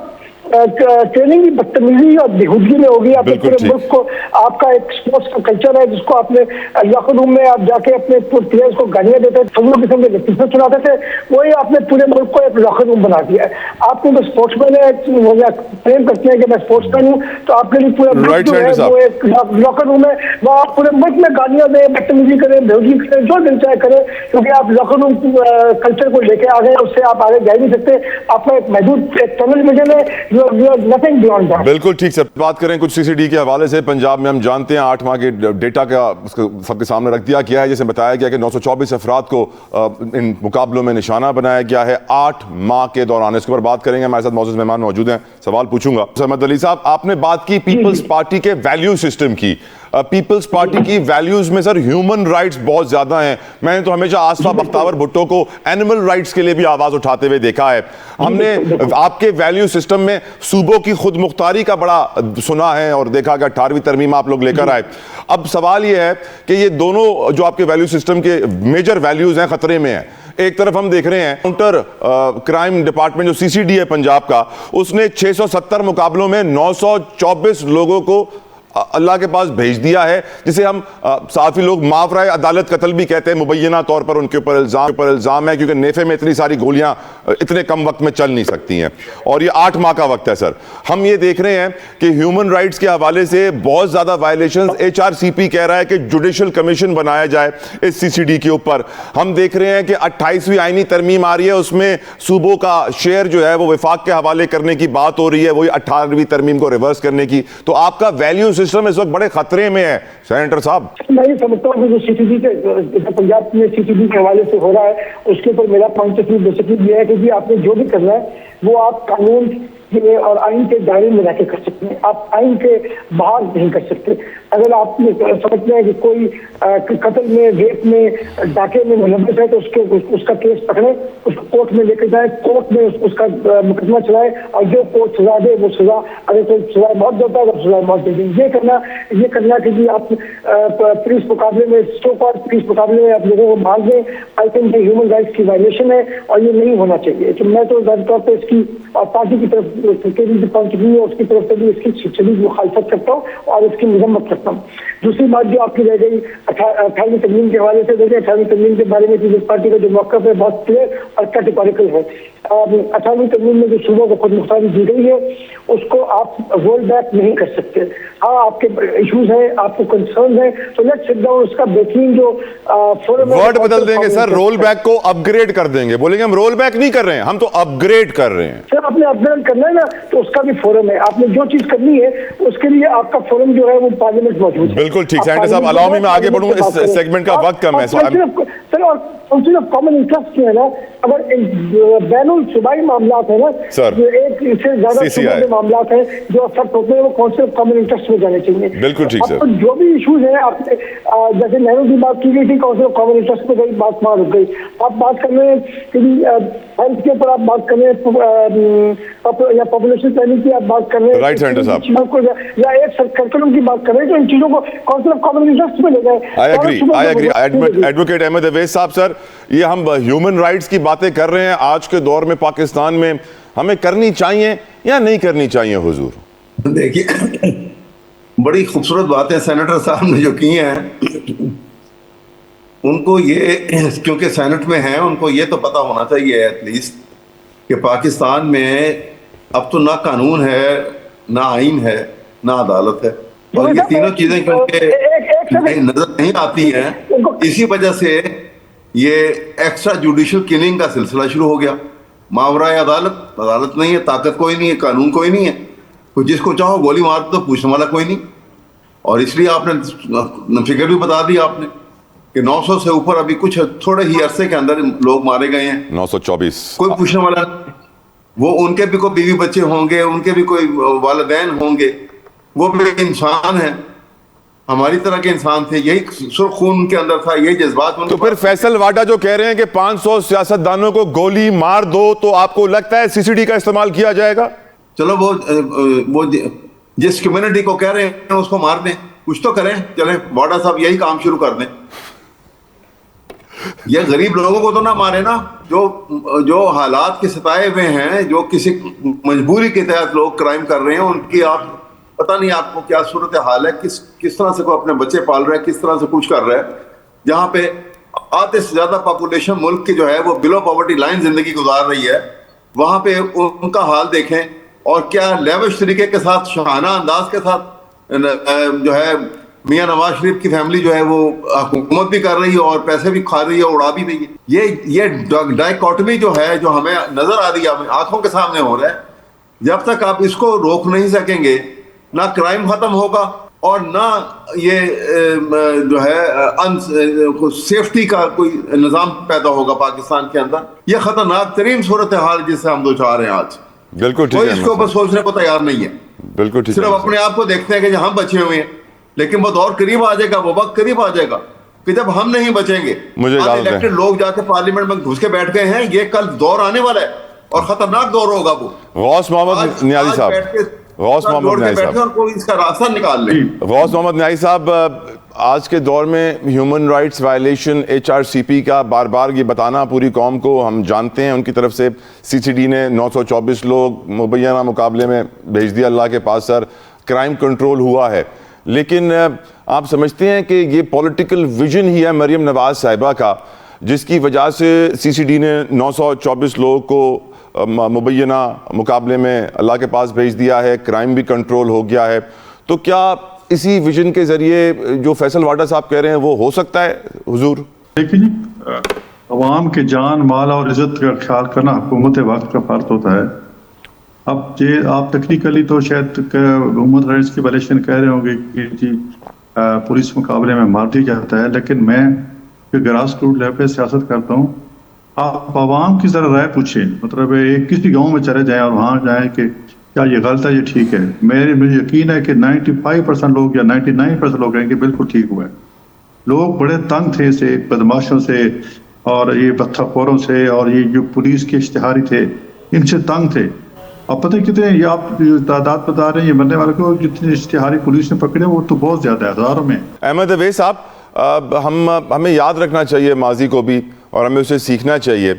ٹریننگ کی بدتمیزی اور بےہودگی میں ہوگی, آپ پورے ملک کو آپ کا ایک اسپورٹس کا کلچر ہے جس کو آپ نے لاکر روم میں آپ جا کے اپنے پلیئرس کو گالیاں دیتے تھے, فضول قسم کے لیکچر سناتے تھے, وہی آپ نے پورے ملک کو ایک لاکر روم بنا دیا ہے. آپ کو جو اسپورٹس مین ہے پریم کرتے ہیں کہ میں اسپورٹس مین ہوں, تو آپ کے لیے پورا ملک جو ہے وہ ایک لاکر روم ہے. وہ آپ پورے ملک میں گالیاں دیں, بدتمیزی کریں, بےہودگی کریں, جو دل چاہے کریں, کیونکہ آپ لاکر روم کلچر کو لے کے آ گئے, اس سے آپ آگے جا نہیں سکتے. آپ کا ایک محدود ایک ٹنل ویژن ہے. بالکل ٹھیک سے بات کریں کچھ سی سی ڈی کے حوالے سے. پنجاب میں ہم جانتے ہیں 8 ماہ کے ڈیٹا کا سب کے سامنے رکھ دیا گیا ہے, جیسے بتایا گیا کہ 924 افراد کو ان مقابلوں میں نشانہ بنایا گیا ہے 8 ماہ کے دوران. اس کے اوپر بات کریں گے, ہمارے ساتھ معزز مہمان موجود ہیں, سوال پوچھوں گا. سرمد علی صاحب, آپ نے بات کی پیپلز پارٹی کے ویلیو سسٹم کی. پیپلز پارٹی کی ویلیوز میں سر ہیومن رائٹس بہت زیادہ ہیں. میں نے تو ہمیشہ آصفہ بختیور بھٹو کو اینیمل رائٹس کے لیے بھی آواز اٹھاتے ہوئے دیکھا ہے. ہم نے آپ کے ویلیو سسٹم میں صوبوں کی خود مختاری کا بڑا سنا ہے اور دیکھا کہ 18ویں ترمیم آپ لوگ لے کر آئے. اب سوال یہ ہے کہ یہ دونوں جو آپ کے ویلیو سسٹم کے میجر ویلیوز ہیں خطرے میں ہیں. ایک طرف ہم دیکھ رہے ہیں کاؤنٹر کرائم ڈپارٹمنٹ جو سی سی ڈی ہے پنجاب کا, اس نے 670 مقابلوں میں 924 لوگوں کو اللہ کے پاس بھیج دیا ہے, جسے ہم صحافی لوگ ماورائے عدالت قتل بھی کہتے ہیں. مبینہ طور پر ان کے اوپر الزام ہے کیونکہ نیفے میں اتنی ساری گولیاں اتنے کم وقت میں چل نہیں سکتی ہیں, اور یہ 8 ماہ کا وقت ہے. سر ہم یہ دیکھ رہے ہیں کہ ہیومن رائٹس کے حوالے سے بہت زیادہ وائلیشنز. ایچ آر سی پی کہہ رہا ہے کہ جوڈیشل کمیشن بنایا جائے اس سی سی ڈی کے اوپر. ہم دیکھ رہے ہیں کہ 28ویں آئینی ترمیم آ رہی ہے, اس میں صوبوں کا شیئر جو ہے وہ وفاق کے حوالے کرنے کی بات ہو رہی ہے, وہی 18ویں ترمیم کو ریورس کرنے کی. تو آپ کا ویلیو سسٹم اس وقت بڑے خطرے میں ہے سینیٹر صاحب. میں یہ سمجھتا ہوں کہ جو CCD کے پنجاب میں CCD کے حوالے سے ہو رہا ہے اس کے اوپر میرا پوائنٹ آف ویو بیسکلی یہ ہے کہ جی آپ نے جو بھی کرنا ہے وہ آپ قانون اور آئین کے دائرے میں رہ کے کر سکتے ہیں, آپ آئین کے باہر نہیں کر سکتے. اگر آپ سمجھتے ہیں کہ کوئی قتل میں, ریپ میں, ڈاکے میں ملوث ہے تو اس کا کیس پکڑیں, اس کو کورٹ میں لے کے جائیں, کورٹ میں اس کا مقدمہ چلائے اور جو کورٹ سزا دے وہ سزا, اگر کوئی سزا موت دیتا ہے تو سزا موت دے دیں. یہ کرنا کہ جی آپ پولیس مقابلے میں پولیس مقابلے میں آپ لوگوں کو مار دیں, آئی تھنک یہ ہیومن رائٹس کی وائلیشن ہے اور یہ نہیں ہونا چاہیے. تو میں تو ظاہر طور پہ اس کی پارٹی کی طرف کے بھی پوائنٹ آف ویو ہے اس کی طرف سے بھی اس کی شدید مخالفت کرتا ہوں اور اس کی مذمت کرتا ہوں. دوسری بات جو آپ کی رہ گئی 18ویں ترمیم کے حوالے سے, دیکھیں 18ویں ترمیم کے بارے میں پیپلز پارٹی کا جو موقف ہے بہت کلیئر اور کیٹیگوریکل ہے. 18ویں ترمیم میں جو صوبوں کو خود مختاری دی گئی ہے اس کو آپ رول بیک نہیں کر سکتے. ہاں آپ کے ایشوز ہیں, آپ کو کنسرنز ہیں, تو لیٹس سٹ ڈاؤن. اس کا بہترین جو فورم ورڈ بدل دیں گے سر, رول بیک کو اپ گریڈ کر دیں گے, بولیں گے ہم رول بیک نہیں کر رہے ہیں, ہم تو اپ گریڈ کر رہے ہیں. سر آپ نے اپ گریڈ کرنا ہے نا تو اس کا بھی فورم ہے, آپ نے جو چیز کرنی ہے اس کے لیے آپ کا فورم جو ہے وہ پارلیمنٹ موجود ہے. بالکل ٹھیک. سینیٹر صاحب الاؤ می میں آگے بڑھوں, اس سیگمنٹ کا وقت کم ہے. سر اور کونسل آف کامن انٹرسٹ جو ہے نا, اگر بین الصوبائی معاملات ہیں نا, ایک اس سے زیادہ صوبائی معاملات ہیں جو افیکٹ ہوتے ہیں وہ کونسل آف کامن انٹرسٹ میں جانے چاہیے. بالکل ٹھیک سر. جو بھی ایشوز ہیں آپ نے جیسے نہرو کی بات کی گئی تھی کونسل آف کامن انٹرسٹ میں گئی, بات وہاں رک گئی. آپ بات کر رہے ہیں کہ ہیلتھ کے اوپر آپ بات کر رہے ہیں یا پاپولیشن پلاننگ کی آپ بات کر رہے ہیں, رائٹ سینیٹر صاحب, یا ایک کرکولم کی بات کر رہے ہیں, تو ان چیزوں کو کونسل آف کامن انٹرسٹ میں لے گئے. I agree. Advocate Ahmed Awais صاحب, سر یہ ہم ہیومن رائٹس کی باتیں کر رہے ہیں آج کے دور میں پاکستان میں, ہمیں کرنی چاہیے یا نہیں کرنی چاہیے حضور؟ دیکھیے بڑی خوبصورت باتیں سینیٹر صاحب نے جو کی ہیں, ان کو یہ کیونکہ سینٹ میں ہیں ان کو یہ تو پتہ ہونا چاہیے ایٹ لیسٹ کہ پاکستان میں اب تو نہ قانون ہے, نہ آئین ہے, نہ عدالت ہے, اور یہ تینوں چیزیں کیونکہ نظر نہیں آتی ہیں, اسی وجہ سے یہ ایکسٹرا جوڈیشل کلنگ کا سلسلہ شروع ہو گیا. ماورائے عدالت نہیں ہے, طاقت کوئی نہیں ہے, قانون کوئی نہیں ہے, تو جس کو چاہو گولی مار دو, پوچھنے والا کوئی نہیں. اور اس لیے آپ نے فگر بھی بتا دی آپ نے کہ 900 سے اوپر ابھی کچھ تھوڑے ہی عرصے کے اندر لوگ مارے گئے ہیں. 924. کوئی پوچھنے والا نہیں. وہ ان کے بھی کوئی بیوی بچے ہوں گے, ان کے بھی کوئی والدین ہوں گے, وہ بھی انسان ہیں, ہماری طرح کے انسان تھے, یہی سرخ خون ان کے اندر تھا, یہی جذبات. تو پھر فیصل واڈا جو کہہ رہے ہیں کہ 500 سیاستدانوں کو گولی مار دو, تو آپ کو لگتا ہے CCD کا استعمال کیا جائے گا؟ چلو وہ جس کمیونٹی کو کہہ رہے ہیں اس کو مار دیں, کچھ تو کریں. چلیں واڈا صاحب یہی کام شروع کر دیں. یہ غریب لوگوں کو تو نہ مارے نا, جو حالات کے ستائے ہوئے ہیں, جو کسی مجبوری کے تحت لوگ کرائم کر رہے ہیں, ان کی آپ پتہ نہیں آپ کو کیا صورت حال ہے, کس طرح سے کوئی اپنے بچے پال رہا ہے, کس طرح سے کچھ کر رہا ہے. جہاں پہ آدھے سے زیادہ پاپولیشن ملک کی جو ہے وہ بلو پاورٹی لائن زندگی گزار رہی ہے, وہاں پہ ان کا حال دیکھیں, اور کیا لیوش طریقے کے ساتھ, شاہانہ انداز کے ساتھ جو ہے میاں نواز شریف کی فیملی جو ہے وہ حکومت بھی کر رہی ہے اور پیسے بھی کھا رہی ہے, اڑا بھی رہی ہے. یہ ڈائیکاٹمی جو ہے, جو ہمیں نظر آ رہی ہے, آنکھوں کے سامنے ہو رہا ہے, جب تک آپ اس کو روک نہیں سکیں گے نہ کرائم ختم ہوگا اور نہ یہ جو ہے سیفٹی کا کوئی نظام پیدا ہوگا پاکستان کے اندر. یہ خطرناک ترین صورتحال جس سے ہم دو چار ہیں آج. بالکل ٹھیک ہے, کوئی اس کے اوپر سوچنے کو تیار نہیں ہے. بالکل ٹھیک, صرف اپنے آپ کو دیکھتے ہیں کہ ہم بچے ہوئے ہیں, لیکن وہ دور قریب آ جائے گا, وہ وقت قریب آ جائے گا کہ جب ہم نہیں بچیں گے. الیکٹڈ لوگ جا کے پارلیمنٹ میں گھس کے بیٹھ گئے ہیں, یہ کل دور آنے والا ہے اور خطرناک دور ہوگا. وہ غوث محمد نیازی صاحب, غوث محمد نیازی صاحب, اور کوئی اس کا راستہ نکال لے. غوث محمد نیازی صاحب, آج کے دور میں ہیومن رائٹس وائلیشن HRCP کا بار بار یہ بتانا پوری قوم کو, ہم جانتے ہیں ان کی طرف سے CCD نے 924 لوگ مبینہ مقابلے میں بھیج دیا اللہ کے پاس, سر کرائم کنٹرول ہوا ہے, لیکن آپ سمجھتے ہیں کہ یہ پولیٹیکل ویژن ہی ہے مریم نواز صاحبہ کا جس کی وجہ سے CCD نے 924 لوگوں کو مبینہ مقابلے میں اللہ کے پاس بھیج دیا ہے, کرائم بھی کنٹرول ہو گیا ہے؟ تو کیا اسی ویژن کے ذریعے جو فیصل واڈا صاحب کہہ رہے ہیں وہ ہو سکتا ہے حضور؟ دیکھیے جی, عوام کے جان مال اور عزت کا خیال کرنا حکومت وقت کا فرض ہوتا ہے. اب یہ آپ ٹیکنیکلی تو شاید ہیومن رائٹس کی وائلیشن کہہ رہے ہوں گے کہ جی پولیس مقابلے میں مار دیا جاتا ہے، لیکن میں گراس روٹ لیول پہ سیاست کرتا ہوں. آپ عوام کی ذرا رائے پوچھیں، مطلب ایک کسی گاؤں میں چلے جائیں اور وہاں جائیں کہ کیا یہ غلط ہے، یہ ٹھیک ہے. مجھے یقین ہے کہ 95% لوگ یا 99% لوگ ہیں کہ بالکل ٹھیک ہوا ہے. لوگ بڑے تنگ تھے اسے بدماشوں سے اور یہ بتخوروں سے، اور یہ جو پولیس کے اشتہاری تھے ان سے تنگ تھے. اب پتہ کتنے یہ آپ تعداد بتا رہے ہیں یہ مرنے والے کو، جتنے اشتہاری پولیس نے پکڑے وہ تو بہت زیادہ ہے، ہزاروں میں. احمد اویس صاحب، ہمیں یاد رکھنا چاہیے ماضی کو بھی اور ہمیں اسے سیکھنا چاہیے.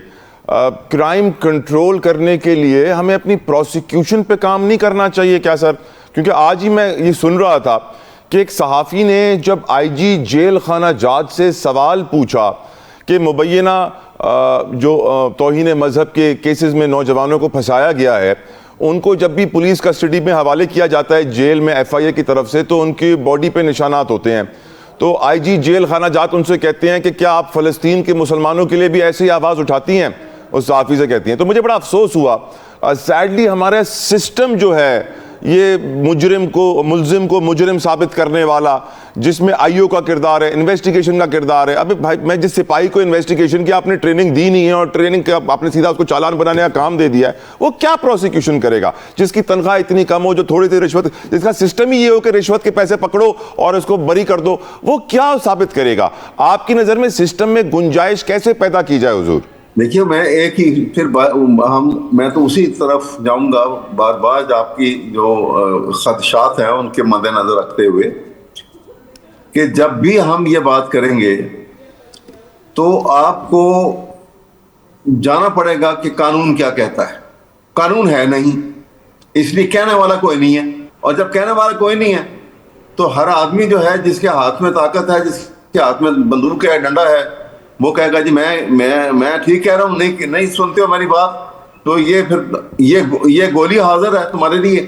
کرائم کنٹرول کرنے کے لیے ہمیں اپنی پروسیکیوشن پہ کام نہیں کرنا چاہیے کیا سر؟ کیونکہ آج ہی میں یہ سن رہا تھا کہ ایک صحافی نے جب آئی جی جیل خانہ جاج سے سوال پوچھا کہ مبینہ جو توہین مذہب کے کیسز میں نوجوانوں کو پھنسایا گیا ہے، ان کو جب بھی پولیس کسٹڈی میں حوالے کیا جاتا ہے جیل میں ایف آئی اے کی طرف سے تو ان کی باڈی پہ نشانات ہوتے ہیں. تو آئی جی جیل خانہ جات ان سے کہتے ہیں کہ کیا آپ فلسطین کے مسلمانوں کے لیے بھی ایسی آواز اٹھاتی ہیں؟ اس صحافی سے کہتی ہیں. تو مجھے بڑا افسوس ہوا، سیڈلی ہمارا سسٹم جو ہے یہ ملزم کو مجرم ثابت کرنے والا، جس میں آئی او کا کردار ہے، انویسٹیگیشن کا کردار ہے. ابھی بھائی میں جس سپاہی کو انویسٹیگیشن کی آپ نے ٹریننگ دی نہیں ہے اور ٹریننگ کا آپ نے سیدھا اس کو چالان بنانے کا کام دے دیا ہے، وہ کیا پروسیکیوشن کرے گا؟ جس کی تنخواہ اتنی کم ہو، جو تھوڑی سی رشوت، جس کا سسٹم ہی یہ ہو کہ رشوت کے پیسے پکڑو اور اس کو بری کر دو، وہ کیا ثابت کرے گا؟ آپ کی نظر میں سسٹم میں گنجائش کیسے پیدا کی جائے حضور؟ دیکھیے میں ایک ہی پھر میں تو اسی طرف جاؤں گا بار بار آپ کی جو خدشات ہیں ان کے مد نظر رکھتے ہوئے کہ جب بھی ہم یہ بات کریں گے تو آپ کو جانا پڑے گا کہ قانون کیا کہتا ہے. قانون ہے نہیں، اس لیے کہنے والا کوئی نہیں ہے، اور جب کہنے والا کوئی نہیں ہے تو ہر آدمی جو ہے جس کے ہاتھ میں طاقت ہے، جس کے ہاتھ میں بندوق ہے، ڈنڈا ہے، وہ کہے گا جی میں ٹھیک کہہ رہا ہوں، نہیں سنتے ہو میری بات تو یہ پھر یہ گولی حاضر ہے تمہارے لیے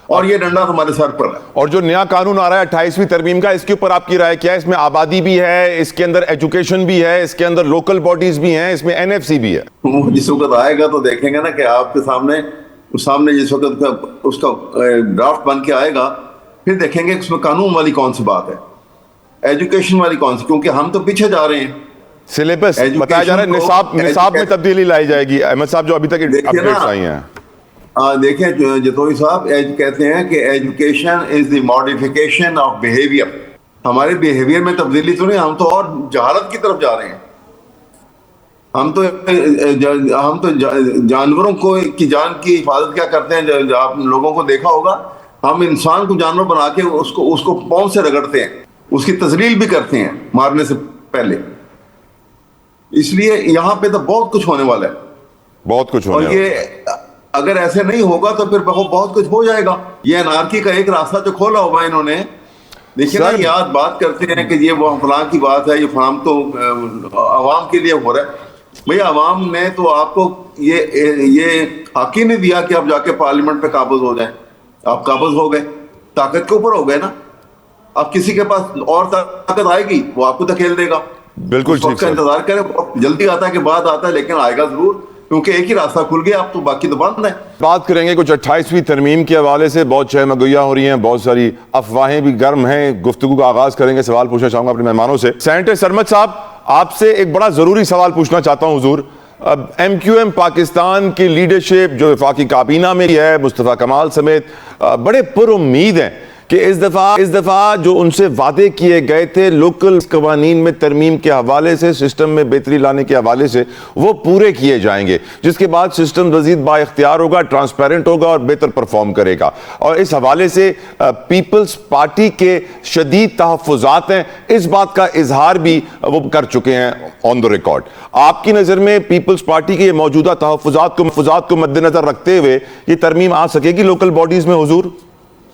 اور یہ ڈنڈا تمہارے سر پر ہے. اور جو نیا قانون آ رہا ہے 28ویں ترمیم کا، اس کے اوپر آپ کی رائے کیا ہے؟ اس میں آبادی بھی ہے، اس کے اندر ایجوکیشن بھی ہے، اس کے اندر لوکل باڈیز بھی ہیں، اس میں این ایف سی بھی ہے. وہ جس وقت آئے گا تو دیکھیں گے نا کہ آپ کے سامنے جس وقت اس کا ڈرافٹ بن کے آئے گا پھر دیکھیں گے اس میں قانون والی کون سی بات ہے، ایجوکیشن والی کون سی، کیونکہ ہم تو پیچھے جا رہے ہیں. سلیبس بتایا جا رہا ہے نصاب میں تبدیلی لائی جائے گی. احمد صاحب جو ابھی تک اپڈیٹس آئی ہیں، دیکھیں جتوئی صاحب کہتے ہیں کہ education is the modification of behaviour. ہمارے بیہیویئر میں تبدیلی تو نہیں، ہم تو اور جہالت کی طرف جا رہے ہیں. ہم تو جانوروں کی جان کی حفاظت کیا کرتے ہیں، آپ لوگوں کو دیکھا ہوگا، ہم انسان کو جانور بنا کے اس کو پاؤں سے رگڑتے ہیں، اس کی تذلیل بھی کرتے ہیں مارنے سے پہلے. اس لیے یہاں پہ تو بہت کچھ ہونے والا ہے، بہت کچھ ہونے والا ہے. اور یہ اگر ایسے نہیں ہوگا تو پھر بہت کچھ ہو جائے گا. یہ انارکی کا ایک راستہ جو کھولا ہوا انہوں نے، دیکھیں نا یاد بات کرتے ہیں کہ یہ وہ فلاں کی بات ہے، یہ فلاں تو عوام کے لیے ہو رہا ہے. بھئی عوام نے تو آپ کو یہ حق ہی نہیں دیا کہ آپ جا کے پارلیمنٹ پہ قابض ہو جائیں. آپ قابض ہو گئے، طاقت کے اوپر ہو گئے نا. اب کسی کے پاس اور طاقت آئے گی وہ آپ کو دھکیل دے گا. بالکل ٹھیک، انتظار کریں، جلدی آتا ہے کہ بعد آتا ہے، لیکن آئے گا ضرور، کیونکہ ایک ہی راستہ کھل گیا، اب تو باقی تو بند ہے. بات کریں گے کچھ 28ویں ترمیم کے حوالے سے. بہت چہ مگویاں ہو رہی ہیں، بہت ساری افواہیں بھی گرم ہیں. گفتگو کا آغاز کریں گے، سوال پوچھنا چاہوں گا اپنے مہمانوں سے. سینیٹر سرمد صاحب، آپ سے ایک بڑا ضروری سوال پوچھنا چاہتا ہوں حضور. ایم کیو ایم پاکستان کی لیڈرشپ جو وفاقی کابینہ میں ہے، مصطفیٰ کمال سمیت، بڑے پر امید ہیں کہ اس دفعہ جو ان سے وعدے کیے گئے تھے لوکل قوانین میں ترمیم کے حوالے سے، سسٹم میں بہتری لانے کے حوالے سے، وہ پورے کیے جائیں گے، جس کے بعد سسٹم مزید با اختیار ہوگا، ٹرانسپیرنٹ ہوگا اور بہتر پرفارم کرے گا. اور اس حوالے سے پیپلز پارٹی کے شدید تحفظات ہیں. اس بات کا اظہار بھی وہ کر چکے ہیں آن دا ریکارڈ. آپ کی نظر میں پیپلز پارٹی کے یہ موجودہ تحفظات کو مد نظر رکھتے ہوئے یہ ترمیم آ سکے گی لوکل باڈیز میں حضور؟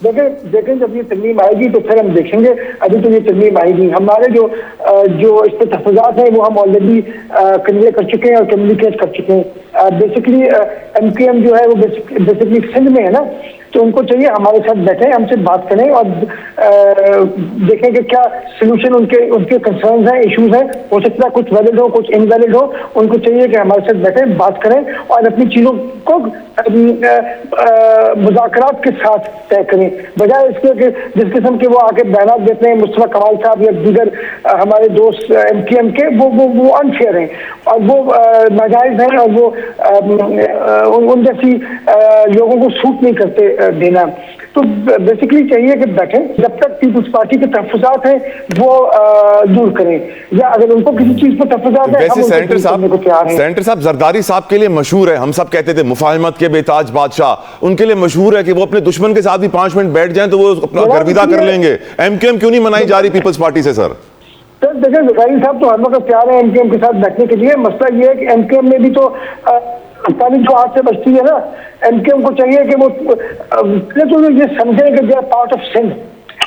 دیکھیں جب یہ ترمیم آئے گی تو پھر ہم دیکھیں گے. ابھی تو یہ ترمیم آئے گی، ہمارے جو اس پہ تحفظات ہیں وہ ہم آلریڈی کنوے کر چکے ہیں اور کمیونیکیٹ کر چکے ہیں. بیسکلی ایم کیو ایم جو ہے وہ بیسکلی سندھ میں ہے نا, تو ان کو چاہیے ہمارے ساتھ بیٹھیں, ہم سے بات کریں اور دیکھیں کہ کیا سلوشن ان کے کنسرنز ہیں, ایشوز ہیں. ہو سکتا ہے کچھ ویلڈ ہو, کچھ انویلڈ ہو. ان کو چاہیے کہ ہمارے ساتھ بیٹھیں, بات کریں اور اپنی چیزوں کو مذاکرات کے ساتھ طے کریں, بجائے اس کے کہ جس قسم کے وہ آ کے بیانات دیتے ہیں مصطفیٰ کمال صاحب یا دیگر ہمارے دوست ایم کیو ایم کے, وہ انفیئر ہیں اور وہ ناجائز ہیں اور وہ ان جیسی لوگوں کو سوٹ نہیں کرتے دینا. تو بیسکلی چاہیے کہ بیٹھیں, جب تک پیپلز پارٹی کے تحفظات ہیں وہ دور کریں, یا اگر ان کو کسی چیز پر تحفظات ہیں ویسے سینیٹر صاحب زرداری صاحب کے لیے مشہور ہے, ہم سب کہتے تھے مفاہمت کے بےتاج بادشاہ, ان کے لیے مشہور ہے کہ وہ اپنے دشمن کے ساتھ بھی 5 منٹ بیٹھ جائیں تو وہ اپنا گرویدہ کر لیں گے. ایم کیو ایم کیوں نہیں منائی جا رہی پیپلز پارٹی سے سر؟ دیکھیں زرداری صاحب تو ہر وقت تیار ہیں ایم کیو ایم کے ساتھ بیٹھنے کے لیے. مسئلہ یہ ہے کہ ایم کیو ایم میں بھی تو تعلیم جو ہاتھ سے بچتی ہے نا, ایم کیو ایم کو چاہیے کہ وہ یہ سمجھیں کہ they are part of Sindh.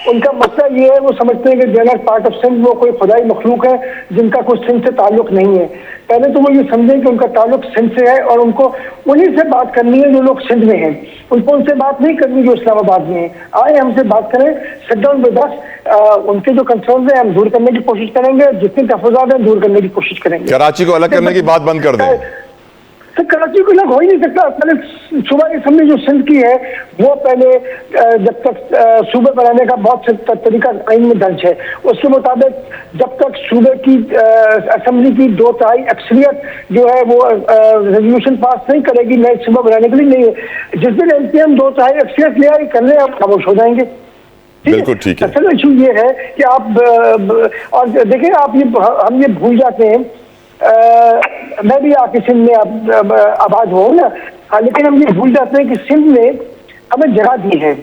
ان کا مسئلہ یہ ہے, وہ سمجھتے ہیں کہ they are not part of Sindh, وہ کوئی خدائی مخلوق ہے جن کا کوئی سندھ سے تعلق نہیں ہے. پہلے تو وہ یہ سمجھیں کہ ان کا تعلق سندھ سے ہے اور ان کو انہیں سے بات کرنی ہے جو لوگ سندھ میں ہیں, ان کو ان سے بات نہیں کرنی جو اسلام آباد میں ہیں. آئے ہم سے بات کریں, سٹ ڈاؤن ود اس, ان کے جو کنسرنز ہیں ہم دور کرنے کی کوشش کریں گے, جتنے تحفظات ہیں دور کرنے کی کوشش کریں گے. کراچی کو الگ کرنے کی بات بند کر دیں. کراچی کو الگ ہو ہی نہیں سکتا. پہلے صوبائی اسمبلی جو سندھ کی ہے وہ پہلے جب تک صوبے بنانے کا بہت سے طریقہ آئین میں درج ہے, اس کے مطابق جب تک صوبے کی اسمبلی کی 2/3 اکثریت جو ہے وہ ریزولوشن پاس نہیں کرے گی نئے صوبہ بنانے کے لیے, نہیں ہے. جس دن ایم پی ایم 2/3 اکثریت لے آئی کرنے آپ خاموش ہو جائیں گے. بالکل ٹھیک ہے. اصل ایشو یہ ہے کہ آپ اور دیکھیں آپ ہم یہ بھول جاتے ہیں, میں بھی آپ کی سندھ میں آباد ہوں نا, لیکن ہم یہ بھول جاتے ہیں کہ سندھ نے ہمیں جگہ دی ہے,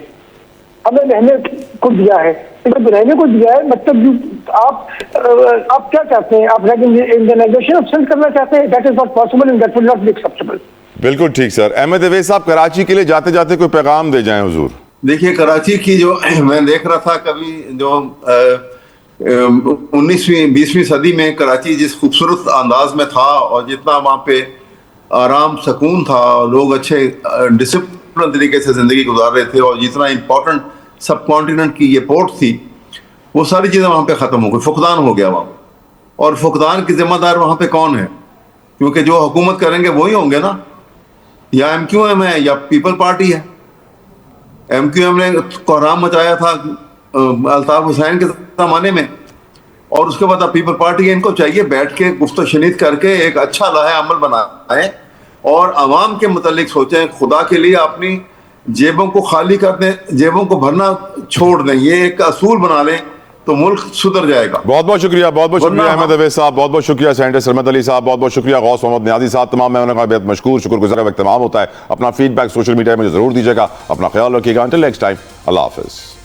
ہمیں رہنے کو دیا ہے. جب رہنے کو دیا ہے مطلب آپ کیا چاہتے ہیں, آپ ریگنائزیشن آف سندھ کرنا چاہتے ہیں. That is not possible and that will not be acceptable. بالکل ٹھیک سر. احمد اویس صاحب کراچی کے لیے جاتے جاتے کوئی پیغام دے جائیں حضور. دیکھیے کراچی کی جو میں دیکھ رہا تھا کبھی جو 19ویں 20ویں صدی میں کراچی جس خوبصورت انداز میں تھا اور جتنا وہاں پہ آرام سکون تھا, لوگ اچھے ڈسپلن طریقے سے زندگی گزار رہے تھے, اور جتنا امپورٹنٹ سب کانٹیننٹ کی یہ پورٹ تھی, وہ ساری چیزیں وہاں پہ ختم ہو گئی, فقدان ہو گیا وہاں. اور فقدان کی ذمہ دار وہاں پہ کون ہے؟ کیونکہ جو حکومت کریں گے وہی ہوں گے نا, یا ایم کیو ایم ہے یا پیپل پارٹی ہے. ایم کیو ایم نے کوحرام مچایا تھا الطاف حسین کے زمانے میں, اور اس کے بعد اب پیپل پارٹی, ان کو چاہیے بیٹھ کے گفت و شنید کر کے ایک اچھا لائحہ عمل بنائیں اور عوام کے متعلق سوچیں. خدا کے لیے اپنی جیبوں کو خالی کر دیں, جیبوں کو بھرنا چھوڑ دیں, یہ ایک اصول بنا لیں تو ملک سدھر جائے گا. بہت بہت شکریہ, بہت بہت شکریہ احمد اویس صاحب, بہت بہت شکریہ سینیٹر سرمد علی صاحب, بہت بہت شکریہ غوث محمد نیازی صاحب. تمام میں انہوں نے بہت مشکور, شکر گزار. وقت تمام ہوتا ہے. اپنا فیڈ بیک سوشل میڈیا میں ضرور دیجیے گا. اپنا خیال رکھیے گا. انٹل نیکسٹ ٹائم, اللہ حافظ.